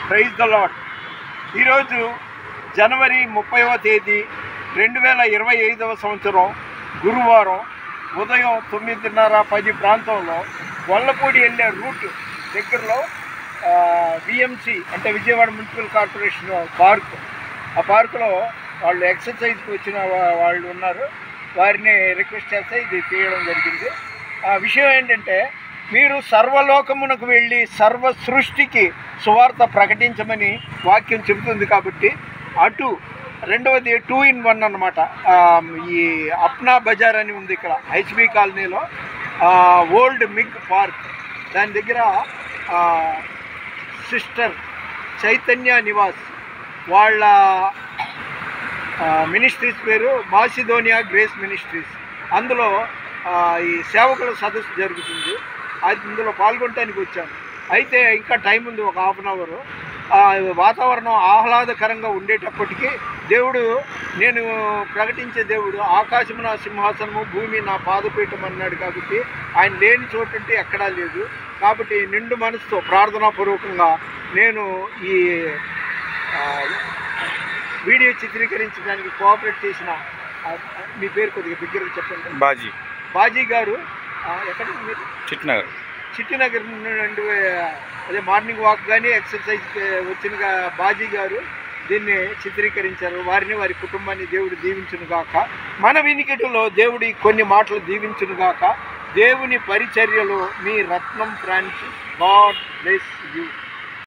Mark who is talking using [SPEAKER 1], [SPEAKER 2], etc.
[SPEAKER 1] Praise the lord. ఈరోజు జనవరి 30వ తేదీ 2025వ సంవత్సరం గురువారం ఉదయం 9:30-10 ప్రాంతంలో గొల్లపూడి వెళ్ళే రూట్ దగ్గరలో విఎంసి అంటే విజయవాడ మున్సిపల్ కార్పొరేషన్ పార్క్, ఆ పార్కులో వాళ్ళు ఎక్సర్సైజ్కి వచ్చిన వాళ్ళు ఉన్నారు. వారిని రిక్వెస్ట్ చేస్తే ఇది తీయడం జరిగింది. ఆ విషయం ఏంటంటే, మీరు సర్వలోకమునకు వెళ్ళి సర్వ సృష్టికి సువార్త ప్రకటించమని వాక్యం చెబుతుంది. కాబట్టి అటు రెండవది 2 in 1 అన్నమాట. ఈ అప్నా బజార్ అని ఉంది ఇక్కడ హెచ్బి కాలనీలో, ఓల్డ్ మిగ్ పార్క్, దాని దగ్గర సిస్టర్ చైతన్య నివాస్ వాళ్ళ మినిస్ట్రీస్ పేరు మాసిదోనియా గ్రేస్ మినిస్ట్రీస్. అందులో ఈ సేవకుల సదస్సు జరుగుతుంది. అందులో పాల్గొనడానికి వచ్చాను. అయితే ఇంకా టైం ఉంది, ఒక హాఫ్ అన్ అవర్. వాతావరణం ఆహ్లాదకరంగా ఉండేటప్పటికీ దేవుడు, నేను ప్రకటించే దేవుడు ఆకాశము నా సింహాసనము, భూమి నా పాదపీఠం అన్నాడు. కాబట్టి ఆయన లేని చోటుంటే ఎక్కడా లేదు. కాబట్టి నిండు మనసుతో ప్రార్థనాపూర్వకంగా నేను ఈ వీడియో చిత్రీకరించడానికి కోఆపరేట్ చేసిన మీ పేరు కొద్దిగా దగ్గరగా చెప్పండి. బాజీ గారు. ఎక్కడ మీరు? చిట్టినగర్ నుండి అదే మార్నింగ్ వాక్ కానీ ఎక్సర్సైజ్ వచ్చిన బాజీ గారు దీన్ని చిత్రీకరించారు. వారిని, వారి కుటుంబాన్ని దేవుడు దీవించునుగాక. మన వినికిడిలో దేవుడి కొన్ని మాటలు దీవించునుగాక. దేవుని పరిచర్యలో మీ రత్నం ఫ్రాన్సిస్. God bless you.